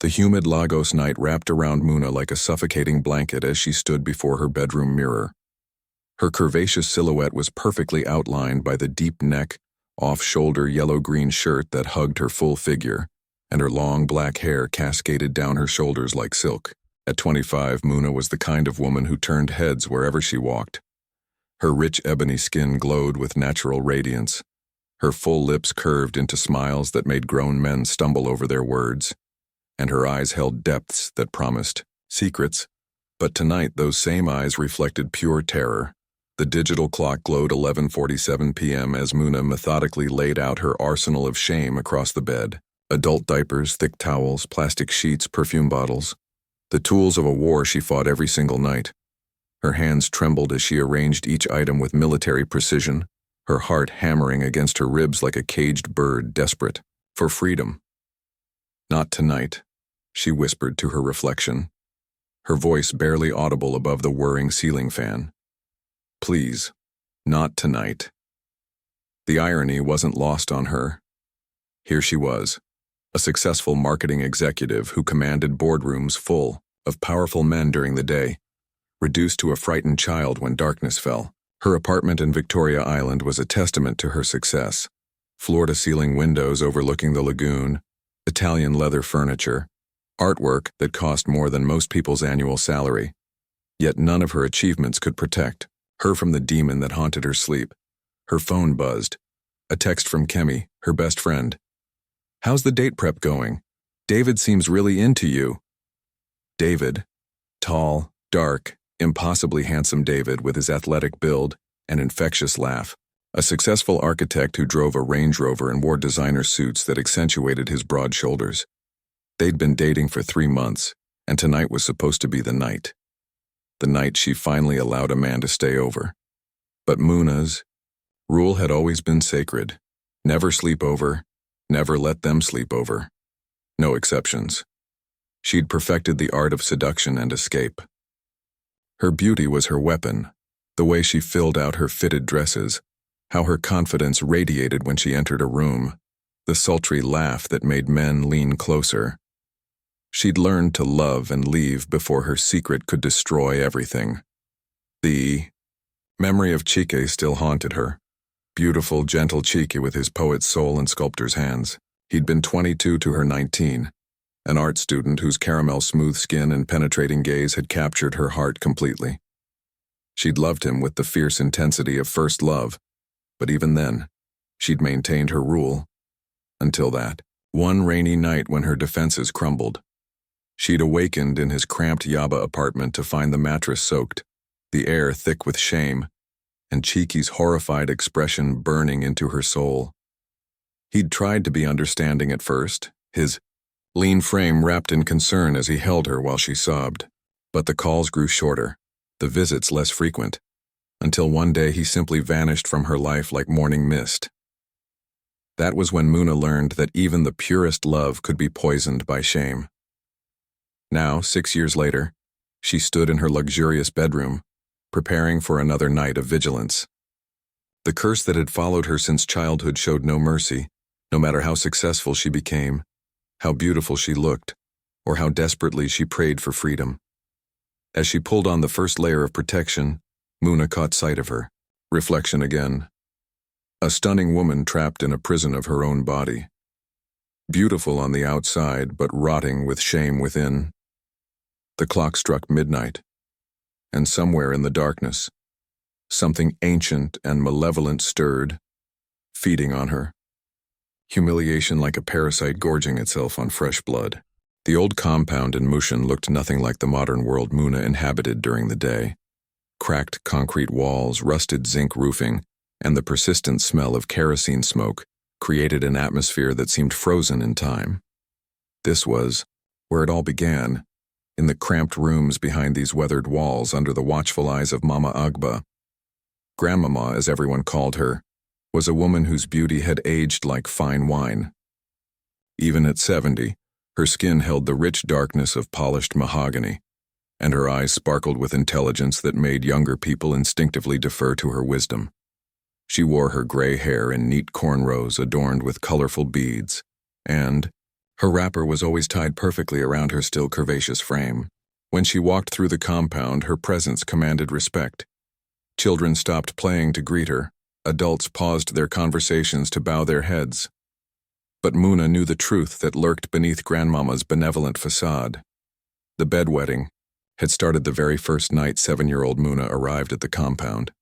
The humid Lagos night wrapped around Muna like a suffocating blanket as she stood before her bedroom mirror. Her curvaceous silhouette was perfectly outlined by the deep neck, off-shoulder yellow-green shirt that hugged her full figure, and her long black hair cascaded down her shoulders like silk. At 25, Muna was the kind of woman who turned heads wherever she walked. Her rich ebony skin glowed with natural radiance. Her full lips curved into smiles that made grown men stumble over their words, and her eyes held depths that promised secrets. But tonight those same eyes reflected pure terror. The digital clock glowed 11:47 p.m. as Muna methodically laid out her arsenal of shame across the bed. Adult diapers, thick towels, plastic sheets, perfume bottles. The tools of a war she fought every single night. Her hands trembled as she arranged each item with military precision, her heart hammering against her ribs like a caged bird desperate for freedom. "Not tonight," she whispered to her reflection, her voice barely audible above the whirring ceiling fan. "Please, not tonight." The irony wasn't lost on her. Here she was, a successful marketing executive who commanded boardrooms full of powerful men during the day, reduced to a frightened child when darkness fell. Her apartment in Victoria Island was a testament to her success. Floor-to-ceiling windows overlooking the lagoon, Italian leather furniture, artwork that cost more than most people's annual salary. Yet none of her achievements could protect her from the demon that haunted her sleep. Her phone buzzed. A text from Kemi, her best friend. "How's the date prep going? David seems really into you." David, tall, dark, impossibly handsome David with his athletic build and infectious laugh. A successful architect who drove a Range Rover and wore designer suits that accentuated his broad shoulders. They'd been dating for 3 months, and tonight was supposed to be the night. The night she finally allowed a man to stay over. But Muna's rule had always been sacred. Never sleep over, never let them sleep over. No exceptions. She'd perfected the art of seduction and escape. Her beauty was her weapon, the way she filled out her fitted dresses, how her confidence radiated when she entered a room, the sultry laugh that made men lean closer. She'd learned to love and leave before her secret could destroy everything. The memory of Chike still haunted her. Beautiful, gentle Chike with his poet's soul and sculptor's hands. He'd been 22 to her 19, an art student whose caramel-smooth skin and penetrating gaze had captured her heart completely. She'd loved him with the fierce intensity of first love, but even then, she'd maintained her rule. Until that one rainy night when her defenses crumbled. She'd awakened in his cramped Yaba apartment to find the mattress soaked, the air thick with shame, and Chiki's horrified expression burning into her soul. He'd tried to be understanding at first, his lean frame wrapped in concern as he held her while she sobbed. But the calls grew shorter, the visits less frequent, until one day he simply vanished from her life like morning mist. That was when Muna learned that even the purest love could be poisoned by shame. Now, 6 years later, she stood in her luxurious bedroom, preparing for another night of vigilance. The curse that had followed her since childhood showed no mercy, no matter how successful she became, how beautiful she looked, or how desperately she prayed for freedom. As she pulled on the first layer of protection, Muna caught sight of her. Reflection again. A stunning woman trapped in a prison of her own body. Beautiful on the outside, but rotting with shame within. The clock struck midnight, and somewhere in the darkness, something ancient and malevolent stirred, feeding on her. Humiliation like a parasite gorging itself on fresh blood. The old compound in Mushin looked nothing like the modern world Muna inhabited during the day. Cracked concrete walls, rusted zinc roofing, and the persistent smell of kerosene smoke created an atmosphere that seemed frozen in time. This was where it all began, in the cramped rooms behind these weathered walls under the watchful eyes of Mama Agba. Grandmama, as everyone called her, was a woman whose beauty had aged like fine wine. Even at 70, her skin held the rich darkness of polished mahogany, and her eyes sparkled with intelligence that made younger people instinctively defer to her wisdom. She wore her gray hair in neat cornrows adorned with colorful beads, and, Her wrapper was always tied perfectly around her still curvaceous frame. When she walked through the compound, her presence commanded respect. Children stopped playing to greet her. Adults paused their conversations to bow their heads. But Muna knew the truth that lurked beneath Grandmama's benevolent facade. The bedwetting had started the very first night 7-year-old Muna arrived at the compound.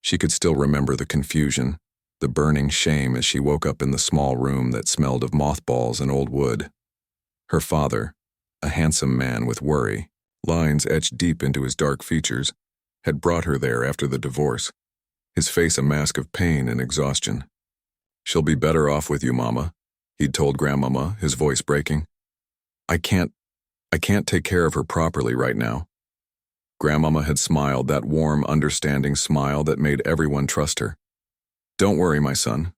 She could still remember the confusion, the burning shame as she woke up in the small room that smelled of mothballs and old wood. Her father, a handsome man with worry, lines etched deep into his dark features, had brought her there after the divorce, his face a mask of pain and exhaustion. "She'll be better off with you, Mama," he'd told Grandmama, his voice breaking. I can't take care of her properly right now." Grandmama had smiled, that warm, understanding smile that made everyone trust her. "Don't worry, my son.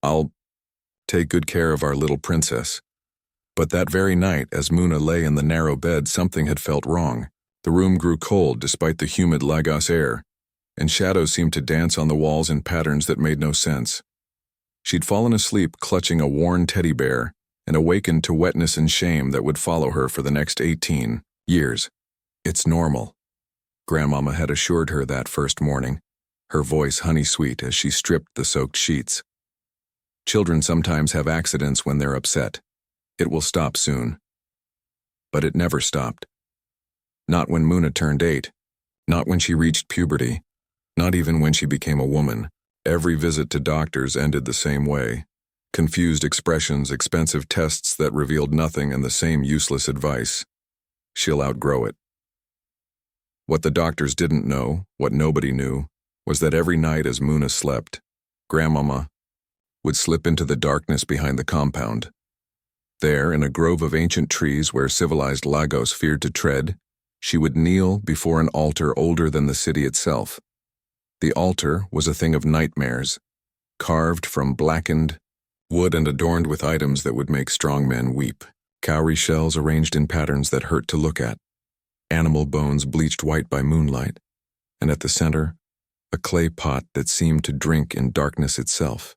I'll take good care of our little princess." But that very night, as Muna lay in the narrow bed, something had felt wrong. The room grew cold despite the humid Lagos air, and shadows seemed to dance on the walls in patterns that made no sense. She'd fallen asleep clutching a worn teddy bear and awakened to wetness and shame that would follow her for the next 18 years. "It's normal," Grandmama had assured her that first morning, her voice honey-sweet as she stripped the soaked sheets. "Children sometimes have accidents when they're upset. It will stop soon." But it never stopped. Not when Muna turned 8, not when she reached puberty, not even when she became a woman. Every visit to doctors ended the same way. Confused expressions, expensive tests that revealed nothing, and the same useless advice. "She'll outgrow it." What the doctors didn't know, what nobody knew, was that every night as Muna slept, Grandmama would slip into the darkness behind the compound. There, in a grove of ancient trees where civilized Lagos feared to tread, she would kneel before an altar older than the city itself. The altar was a thing of nightmares, carved from blackened wood and adorned with items that would make strong men weep. Cowrie shells arranged in patterns that hurt to look at, animal bones bleached white by moonlight, and at the center, a clay pot that seemed to drink in darkness itself.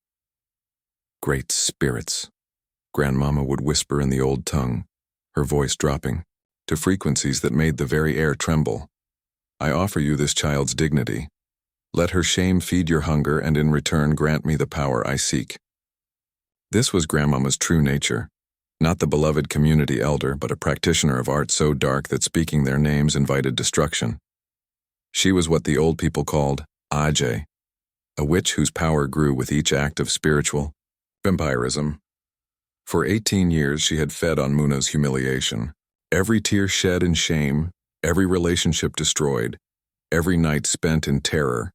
"Great spirits," Grandmama would whisper in the old tongue, her voice dropping to frequencies that made the very air tremble. "I offer you this child's dignity. Let her shame feed your hunger, and in return grant me the power I seek." This was Grandmama's true nature, not the beloved community elder, but a practitioner of art so dark that speaking their names invited destruction. She was what the old people called Ajay, a witch whose power grew with each act of spiritual vampirism. For 18 years she had fed on Muna's humiliation. Every tear shed in shame, every relationship destroyed, every night spent in terror.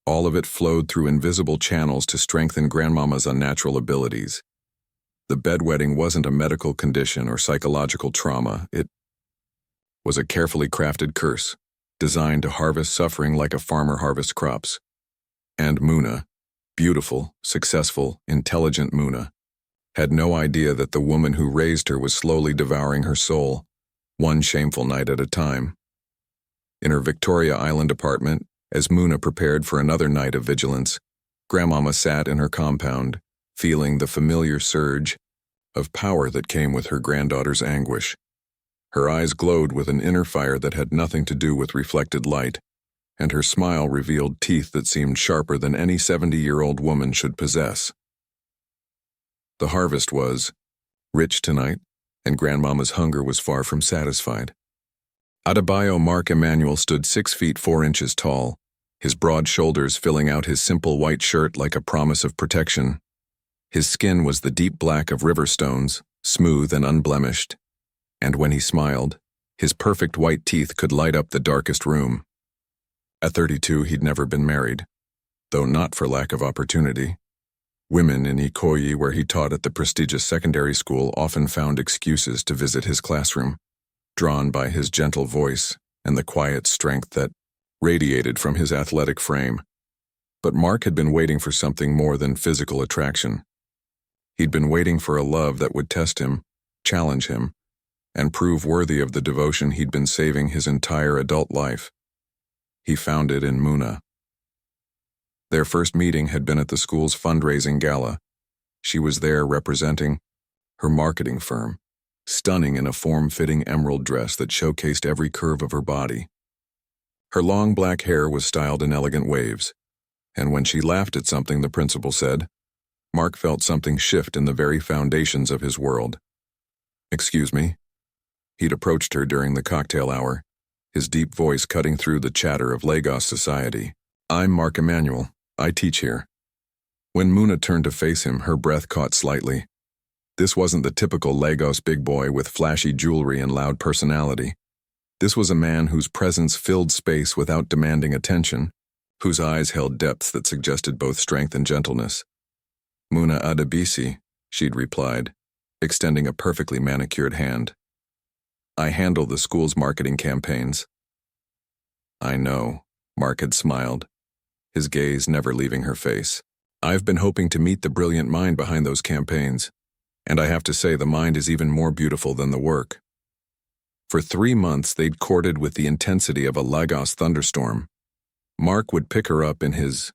All of it flowed through invisible channels to strengthen Grandmama's unnatural abilities. The bedwetting wasn't a medical condition or psychological trauma. It was a carefully crafted curse, designed to harvest suffering like a farmer harvests crops. And Muna, beautiful, successful, intelligent Muna, had no idea that the woman who raised her was slowly devouring her soul, one shameful night at a time. In her Victoria Island apartment, as Muna prepared for another night of vigilance, Grandmama sat in her compound, feeling the familiar surge of power that came with her granddaughter's anguish. Her eyes glowed with an inner fire that had nothing to do with reflected light, and her smile revealed teeth that seemed sharper than any 70-year-old woman should possess. The harvest was rich tonight, and Grandmama's hunger was far from satisfied. Adebayo Mark Emanuel stood 6 feet 4 inches tall, his broad shoulders filling out his simple white shirt like a promise of protection. His skin was the deep black of river stones, smooth and unblemished, and when he smiled, his perfect white teeth could light up the darkest room. At 32, he'd never been married, though not for lack of opportunity. Women in Ikoyi, where he taught at the prestigious secondary school, often found excuses to visit his classroom, drawn by his gentle voice and the quiet strength that radiated from his athletic frame. But Mark had been waiting for something more than physical attraction. He'd been waiting for a love that would test him, challenge him, and prove worthy of the devotion he'd been saving his entire adult life. He found it in Muna. Their first meeting had been at the school's fundraising gala. She was there representing her marketing firm, stunning in a form-fitting emerald dress that showcased every curve of her body. Her long black hair was styled in elegant waves, and when she laughed at something the principal said, Mark felt something shift in the very foundations of his world. "Excuse me?" He'd approached her during the cocktail hour, his deep voice cutting through the chatter of Lagos society. "I'm Mark Emanuel. I teach here." When Muna turned to face him, her breath caught slightly. This wasn't the typical Lagos big boy with flashy jewelry and loud personality. This was a man whose presence filled space without demanding attention, whose eyes held depths that suggested both strength and gentleness. "Muna Adebisi," she'd replied, extending a perfectly manicured hand. "I handle the school's marketing campaigns." "I know," Mark had smiled, his gaze never leaving her face. "I've been hoping to meet the brilliant mind behind those campaigns, and I have to say the mind is even more beautiful than the work." For 3 months they'd courted with the intensity of a Lagos thunderstorm. Mark would pick her up in his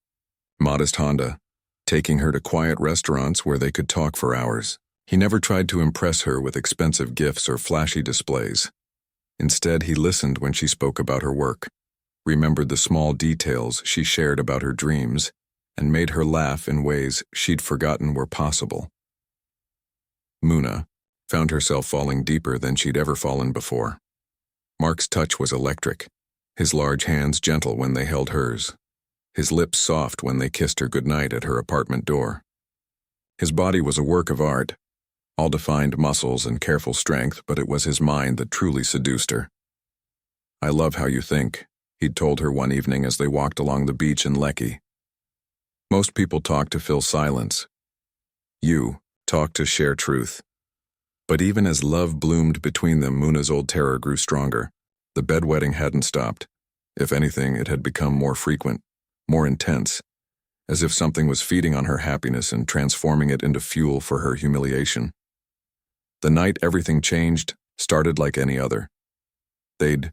modest Honda, taking her to quiet restaurants where they could talk for hours. He never tried to impress her with expensive gifts or flashy displays. Instead, he listened when she spoke about her work, remembered the small details she shared about her dreams, and made her laugh in ways she'd forgotten were possible. Muna found herself falling deeper than she'd ever fallen before. Mark's touch was electric, his large hands gentle when they held hers, his lips soft when they kissed her goodnight at her apartment door. His body was a work of art, all defined muscles and careful strength, but it was his mind that truly seduced her. "I love how you think," he'd told her one evening as they walked along the beach in Lekki. "Most people talk to fill silence. You talk to share truth." But even as love bloomed between them, Muna's old terror grew stronger. The bedwetting hadn't stopped. If anything, it had become more frequent, more intense, as if something was feeding on her happiness and transforming it into fuel for her humiliation. The night everything changed started like any other. They'd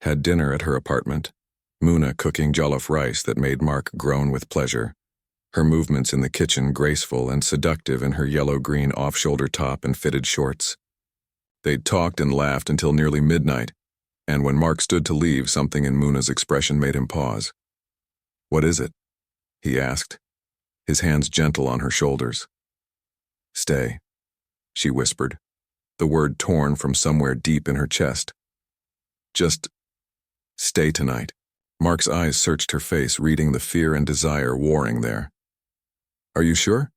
had dinner at her apartment, Muna cooking jollof rice that made Mark groan with pleasure, her movements in the kitchen graceful and seductive in her yellow-green off-shoulder top and fitted shorts. They'd talked and laughed until nearly midnight, and when Mark stood to leave, something in Muna's expression made him pause. "What is it?" he asked, his hands gentle on her shoulders. "Stay," she whispered, the word torn from somewhere deep in her chest. "Just stay tonight." Mark's eyes searched her face, reading the fear and desire warring there. "Are you sure?"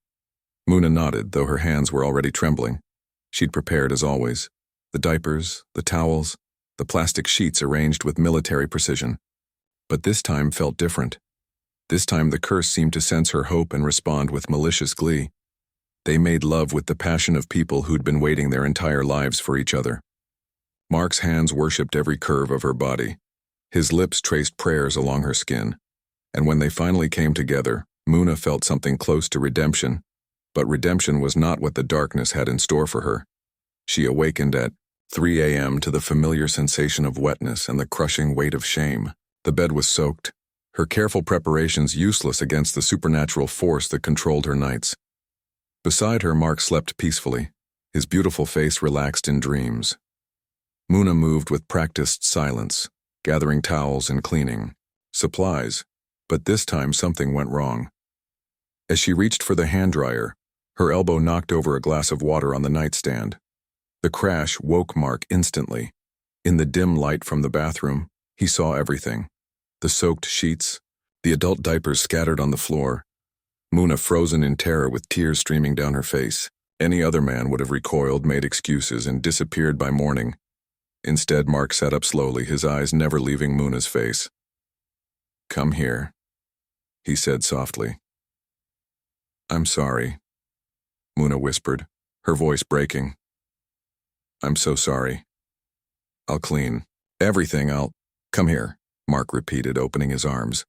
Muna nodded, though her hands were already trembling. She'd prepared as always. The diapers, the towels, the plastic sheets arranged with military precision. But this time felt different. This time the curse seemed to sense her hope and respond with malicious glee. They made love with the passion of people who'd been waiting their entire lives for each other. Mark's hands worshipped every curve of her body. His lips traced prayers along her skin. And when they finally came together, Muna felt something close to redemption. But redemption was not what the darkness had in store for her. She awakened at 3 a.m. to the familiar sensation of wetness and the crushing weight of shame. The bed was soaked, her careful preparations useless against the supernatural force that controlled her nights. Beside her, Mark slept peacefully, his beautiful face relaxed in dreams. Muna moved with practiced silence, gathering towels and cleaning supplies, but this time something went wrong. As she reached for the hand dryer, her elbow knocked over a glass of water on the nightstand. The crash woke Mark instantly. In the dim light from the bathroom, he saw everything. The soaked sheets, the adult diapers scattered on the floor, Muna frozen in terror with tears streaming down her face. Any other man would have recoiled, made excuses, and disappeared by morning. Instead, Mark sat up slowly, his eyes never leaving Muna's face. "Come here," he said softly. "I'm sorry," Muna whispered, her voice breaking. "I'm so sorry. I'll clean everything. Come here," Mark repeated, opening his arms.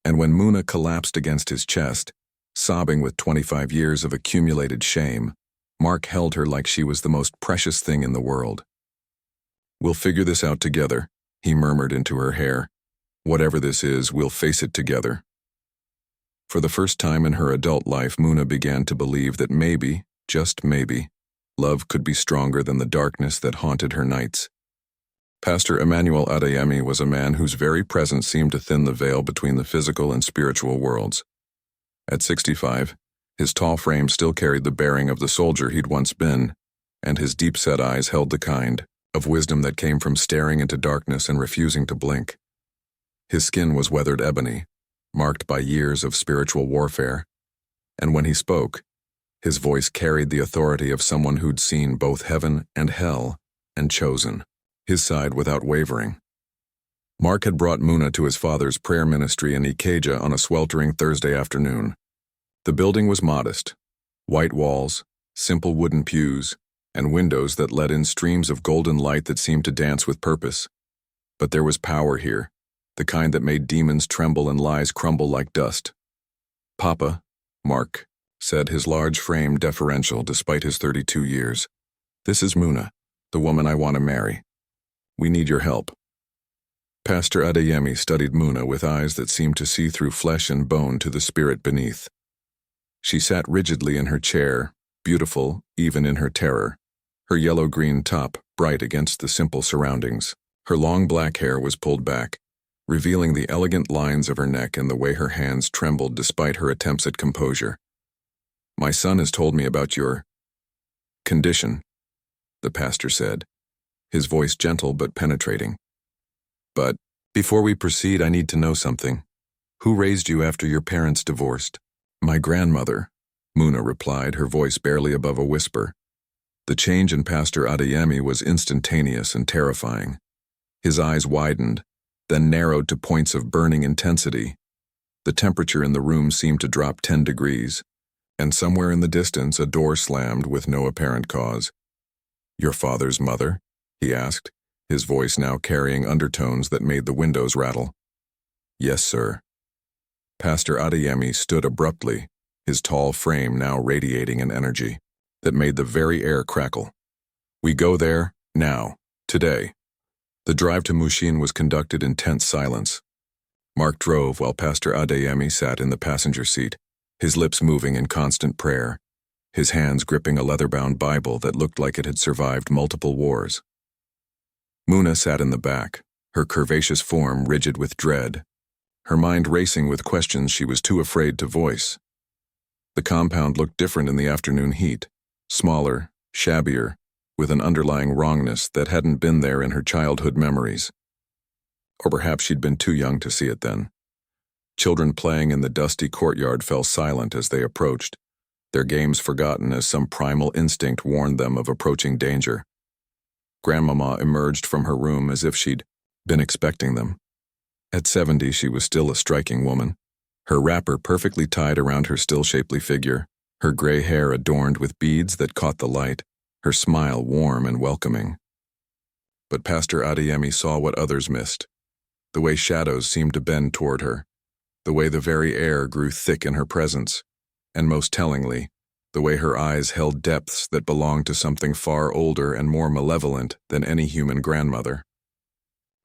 And when Muna collapsed against his chest, sobbing with 25 years of accumulated shame, Mark held her like she was the most precious thing in the world. "We'll figure this out together," he murmured into her hair. "Whatever this is, we'll face it together." For the first time in her adult life, Muna began to believe that maybe, just maybe, Love could be stronger than the darkness that haunted her nights. Pastor Emmanuel Adeyemi was a man whose very presence seemed to thin the veil between the physical and spiritual worlds. At 65, his tall frame still carried the bearing of the soldier he'd once been, and his deep-set eyes held the kind of wisdom that came from staring into darkness and refusing to blink. His skin was weathered ebony, marked by years of spiritual warfare, and when he spoke, his voice carried the authority of someone who'd seen both heaven and hell and chosen his side without wavering. Mark had brought Muna to his father's prayer ministry in Ikeja on a sweltering Thursday afternoon. The building was modest, white walls, simple wooden pews, and windows that let in streams of golden light that seemed to dance with purpose. But there was power here, the kind that made demons tremble and lies crumble like dust. "Papa," Mark said, his large frame deferential despite his 32 years. "This is Muna, the woman I want to marry. We need your help." Pastor Adeyemi studied Muna with eyes that seemed to see through flesh and bone to the spirit beneath. She sat rigidly in her chair, beautiful even in her terror, her yellow-green top bright against the simple surroundings. Her long black hair was pulled back, revealing the elegant lines of her neck and the way her hands trembled despite her attempts at composure. "My son has told me about your condition," the pastor said, his voice gentle but penetrating. "But before we proceed, I need to know something. Who raised you after your parents divorced?" "My grandmother," Muna replied, her voice barely above a whisper. The change in Pastor Adeyemi was instantaneous and terrifying. His eyes widened, then narrowed to points of burning intensity. The temperature in the room seemed to drop 10 degrees, and somewhere in the distance a door slammed with no apparent cause. "Your father's mother?" he asked, his voice now carrying undertones that made the windows rattle. "Yes, sir." Pastor Adeyemi stood abruptly, his tall frame now radiating an energy that made the very air crackle. "We go there, now, today." The drive to Mushin was conducted in tense silence. Mark drove while Pastor Adeyemi sat in the passenger seat, his lips moving in constant prayer, his hands gripping a leather-bound Bible that looked like it had survived multiple wars. Muna sat in the back, her curvaceous form rigid with dread, her mind racing with questions she was too afraid to voice. The compound looked different in the afternoon heat, smaller, shabbier, with an underlying wrongness that hadn't been there in her childhood memories. Or perhaps she'd been too young to see it then. Children playing in the dusty courtyard fell silent as they approached, their games forgotten as some primal instinct warned them of approaching danger. Grandmama emerged from her room as if she'd been expecting them. At 70, she was still a striking woman, her wrapper perfectly tied around her still shapely figure, her gray hair adorned with beads that caught the light, her smile warm and welcoming. But Pastor Adeyemi saw what others missed, the way shadows seemed to bend toward her, the way the very air grew thick in her presence, and most tellingly, the way her eyes held depths that belonged to something far older and more malevolent than any human grandmother.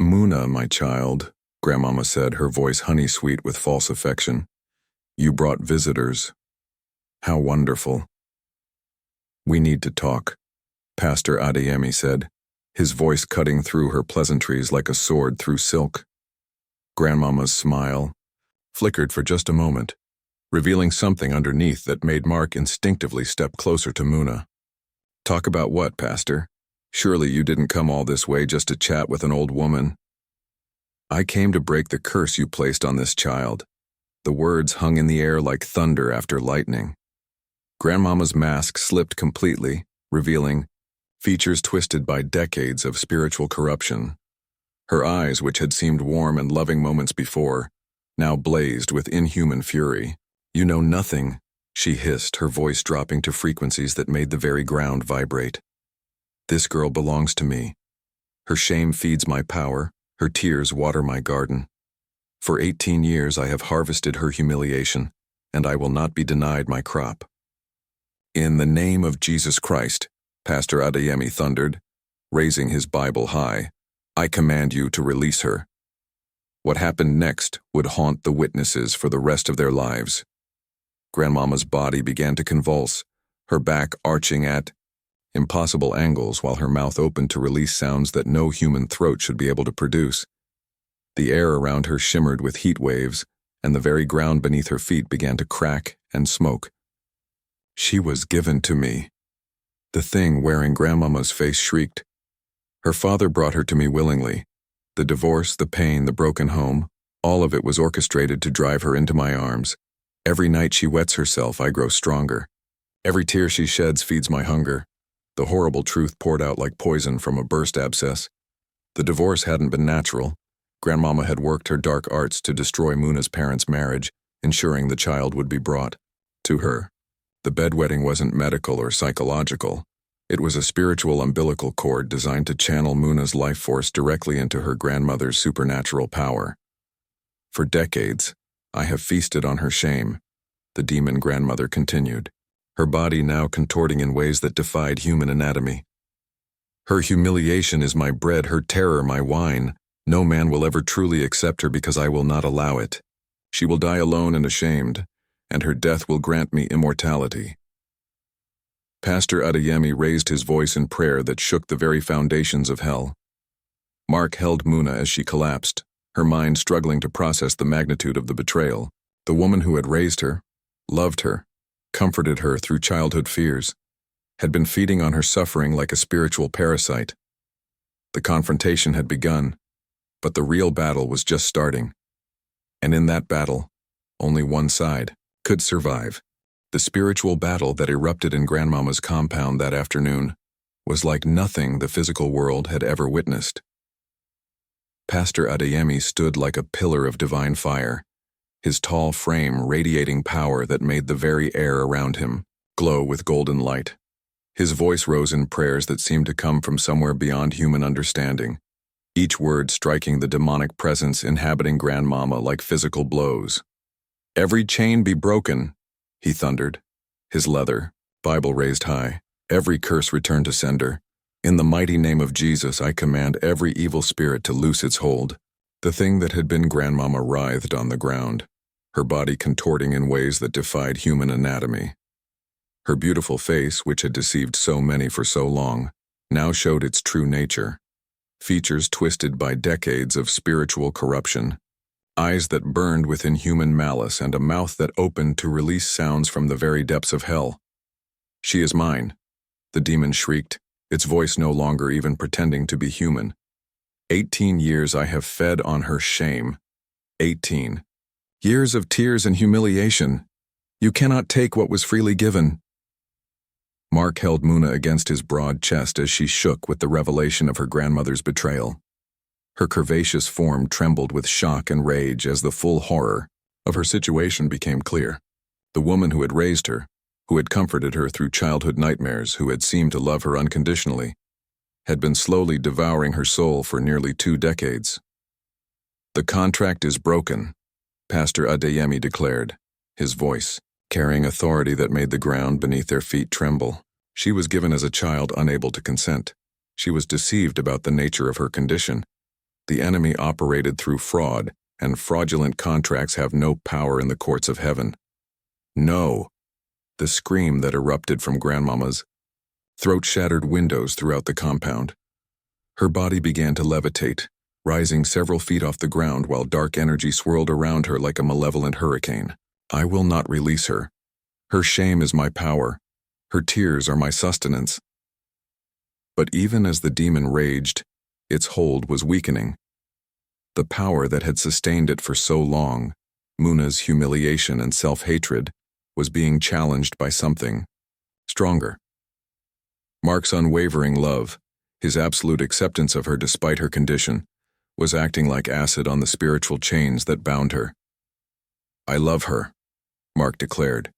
"Muna, my child," Grandmama said, her voice honey-sweet with false affection. "You brought visitors. How wonderful." "We need to talk," Pastor Adeyemi said, his voice cutting through her pleasantries like a sword through silk. Grandmama's smile flickered for just a moment, revealing something underneath that made Mark instinctively step closer to Muna. "Talk about what, Pastor? Surely you didn't come all this way just to chat with an old woman." "I came to break the curse you placed on this child." The words hung in the air like thunder after lightning. Grandmama's mask slipped completely, revealing features twisted by decades of spiritual corruption. Her eyes, which had seemed warm and loving moments before, now blazed with inhuman fury. "You know nothing," she hissed, her voice dropping to frequencies that made the very ground vibrate. "This girl belongs to me. Her shame feeds my power, her tears water my garden. For 18 years I have harvested her humiliation, and I will not be denied my crop." "In the name of Jesus Christ," Pastor Adeyemi thundered, raising his Bible high, "I command you to release her." What happened next would haunt the witnesses for the rest of their lives. Grandmama's body began to convulse, her back arching at impossible angles while her mouth opened to release sounds that no human throat should be able to produce. The air around her shimmered with heat waves, and the very ground beneath her feet began to crack and smoke. She was given to me. The thing wearing Grandmama's face shrieked. Her father brought her to me willingly. The divorce, the pain, the broken home, all of it was orchestrated to drive her into my arms. Every night she wets herself, I grow stronger. Every tear she sheds feeds my hunger. The horrible truth poured out like poison from a burst abscess. The divorce hadn't been natural. Grandmama had worked her dark arts to destroy Muna's parents' marriage, ensuring the child would be brought to her. The bedwetting wasn't medical or psychological. It was a spiritual umbilical cord designed to channel Muna's life force directly into her grandmother's supernatural power. For decades, I have feasted on her shame, the demon grandmother continued, her body now contorting in ways that defied human anatomy. Her humiliation is my bread, her terror my wine. No man will ever truly accept her because I will not allow it. She will die alone and ashamed, and her death will grant me immortality. Pastor Adeyemi raised his voice in prayer that shook the very foundations of hell. Mark held Muna as she collapsed, her mind struggling to process the magnitude of the betrayal. The woman who had raised her, loved her, comforted her through childhood fears, had been feeding on her suffering like a spiritual parasite. The confrontation had begun, but the real battle was just starting. And in that battle, only one side could survive. The spiritual battle that erupted in Grandmama's compound that afternoon was like nothing the physical world had ever witnessed. Pastor Adeyemi stood like a pillar of divine fire, his tall frame radiating power that made the very air around him glow with golden light. His voice rose in prayers that seemed to come from somewhere beyond human understanding, each word striking the demonic presence inhabiting Grandmama like physical blows. "Every chain be broken," he thundered, his leather, Bible raised high. "Every curse return to sender. In the mighty name of Jesus, I command every evil spirit to loose its hold." The thing that had been Grandmama writhed on the ground, her body contorting in ways that defied human anatomy. Her beautiful face, which had deceived so many for so long, now showed its true nature. Features twisted by decades of spiritual corruption, eyes that burned with inhuman malice, and a mouth that opened to release sounds from the very depths of hell. "She is mine," the demon shrieked, its voice no longer even pretending to be human. 18 years I have fed on her shame. 18 years of tears and humiliation. You cannot take what was freely given. Mark held Muna against his broad chest as she shook with the revelation of her grandmother's betrayal. Her curvaceous form trembled with shock and rage as the full horror of her situation became clear. The woman who had raised her, who had comforted her through childhood nightmares, who had seemed to love her unconditionally, had been slowly devouring her soul for nearly 2 decades. "The contract is broken," Pastor Adeyemi declared, his voice carrying authority that made the ground beneath their feet tremble. She was given as a child unable to consent. She was deceived about the nature of her condition. The enemy operated through fraud, and fraudulent contracts have no power in the courts of heaven. "No!" The scream that erupted from Grandmama's throat shattered windows throughout the compound. Her body began to levitate, rising several feet off the ground while dark energy swirled around her like a malevolent hurricane. "I will not release her. Her shame is my power. Her tears are my sustenance." But even as the demon raged, its hold was weakening. The power that had sustained it for so long, Muna's humiliation and self-hatred, was being challenged by something stronger. Mark's unwavering love, his absolute acceptance of her despite her condition, was acting like acid on the spiritual chains that bound her. "I love her," Mark declared,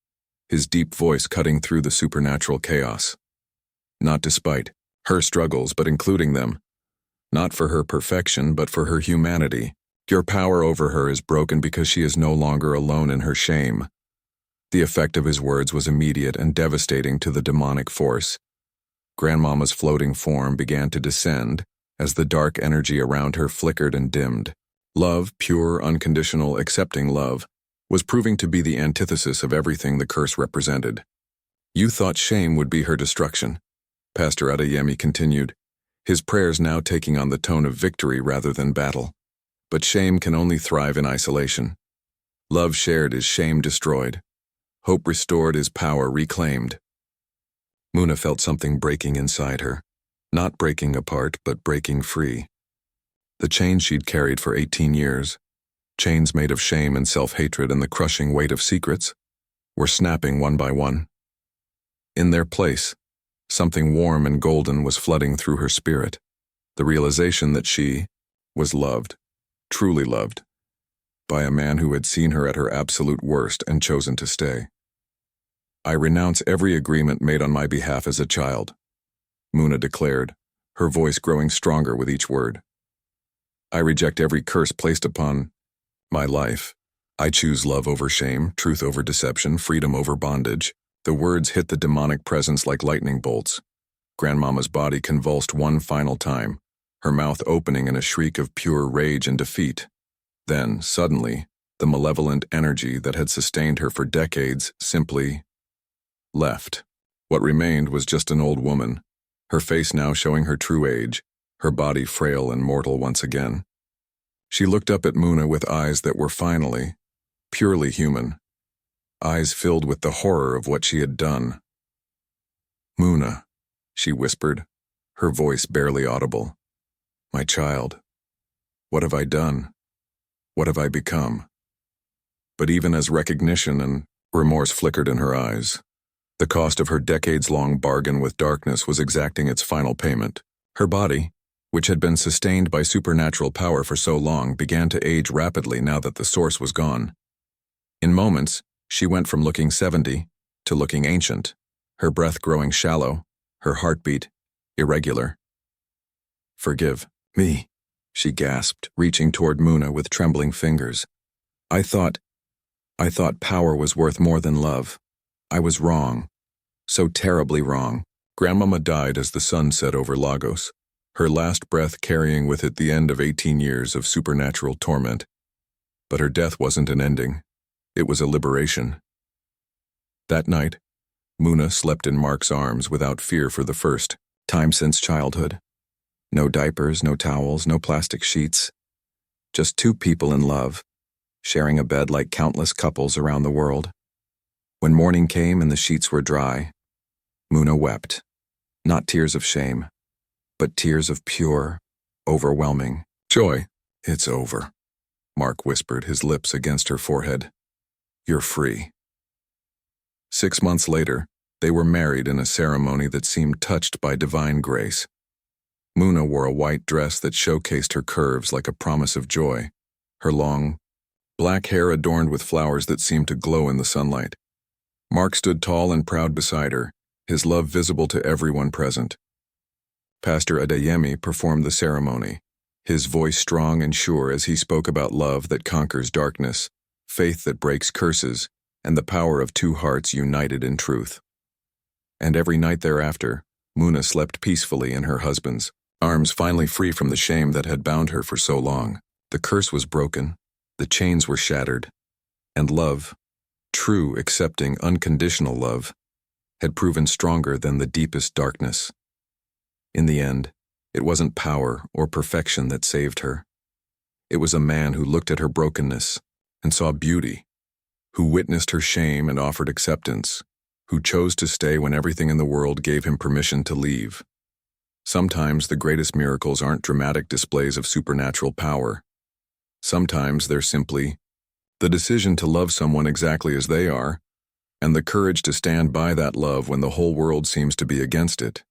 his deep voice cutting through the supernatural chaos. "Not despite her struggles, but including them. Not for her perfection, but for her humanity. Your power over her is broken because she is no longer alone in her shame." The effect of his words was immediate and devastating to the demonic force. Grandmama's floating form began to descend as the dark energy around her flickered and dimmed. Love, pure, unconditional, accepting love, was proving to be the antithesis of everything the curse represented. You thought shame would be her destruction. Pastor Adeyemi continued, his prayers now taking on the tone of victory rather than battle. But shame can only thrive in isolation. Love shared is shame destroyed. Hope restored is power reclaimed. Muna felt something breaking inside her. Not breaking apart, but breaking free. The chains she'd carried for 18 years, chains made of shame and self-hatred and the crushing weight of secrets, were snapping one by one. In their place, something warm and golden was flooding through her spirit, the realization that she was loved, truly loved, by a man who had seen her at her absolute worst and chosen to stay. I renounce every agreement made on my behalf as a child, Muna declared, her voice growing stronger with each word. I reject every curse placed upon my life. I choose love over shame, truth over deception, freedom over bondage. The words hit the demonic presence like lightning bolts. Grandmama's body convulsed one final time, her mouth opening in a shriek of pure rage and defeat. Then, suddenly, the malevolent energy that had sustained her for decades simply left. What remained was just an old woman, her face now showing her true age, her body frail and mortal once again. She looked up at Muna with eyes that were finally, purely human, eyes filled with the horror of what she had done. Muna, she whispered, her voice barely audible. My child, what have I done? What have I become? But even as recognition and remorse flickered in her eyes, the cost of her decades-long bargain with darkness was exacting its final payment. Her body, which had been sustained by supernatural power for so long, began to age rapidly now that the source was gone. In moments, she went from looking 70 to looking ancient, her breath growing shallow, her heartbeat irregular. Forgive me, she gasped, reaching toward Muna with trembling fingers. I thought power was worth more than love. I was wrong. So terribly wrong. Grandmama died as the sun set over Lagos, her last breath carrying with it the end of 18 years of supernatural torment. But her death wasn't an ending. It was a liberation. That night, Muna slept in Mark's arms without fear for the first time since childhood. No diapers, no towels, no plastic sheets. Just two people in love, sharing a bed like countless couples around the world. When morning came and the sheets were dry, Muna wept. Not tears of shame, but tears of pure, overwhelming joy. It's over, Mark whispered, his lips against her forehead. You're free. 6 months later, they were married in a ceremony that seemed touched by divine grace. Muna wore a white dress that showcased her curves like a promise of joy, her long, black hair adorned with flowers that seemed to glow in the sunlight. Mark stood tall and proud beside her, his love visible to everyone present. Pastor Adeyemi performed the ceremony, his voice strong and sure as he spoke about love that conquers darkness, faith that breaks curses, and the power of two hearts united in truth. And every night thereafter, Muna slept peacefully in her husband's arms, finally free from the shame that had bound her for so long. The curse was broken, the chains were shattered, and love, true, accepting, unconditional love, had proven stronger than the deepest darkness. In the end, it wasn't power or perfection that saved her. It was a man who looked at her brokenness and saw beauty, who witnessed her shame and offered acceptance, who chose to stay when everything in the world gave him permission to leave. Sometimes the greatest miracles aren't dramatic displays of supernatural power. Sometimes they're simply the decision to love someone exactly as they are, and the courage to stand by that love when the whole world seems to be against it.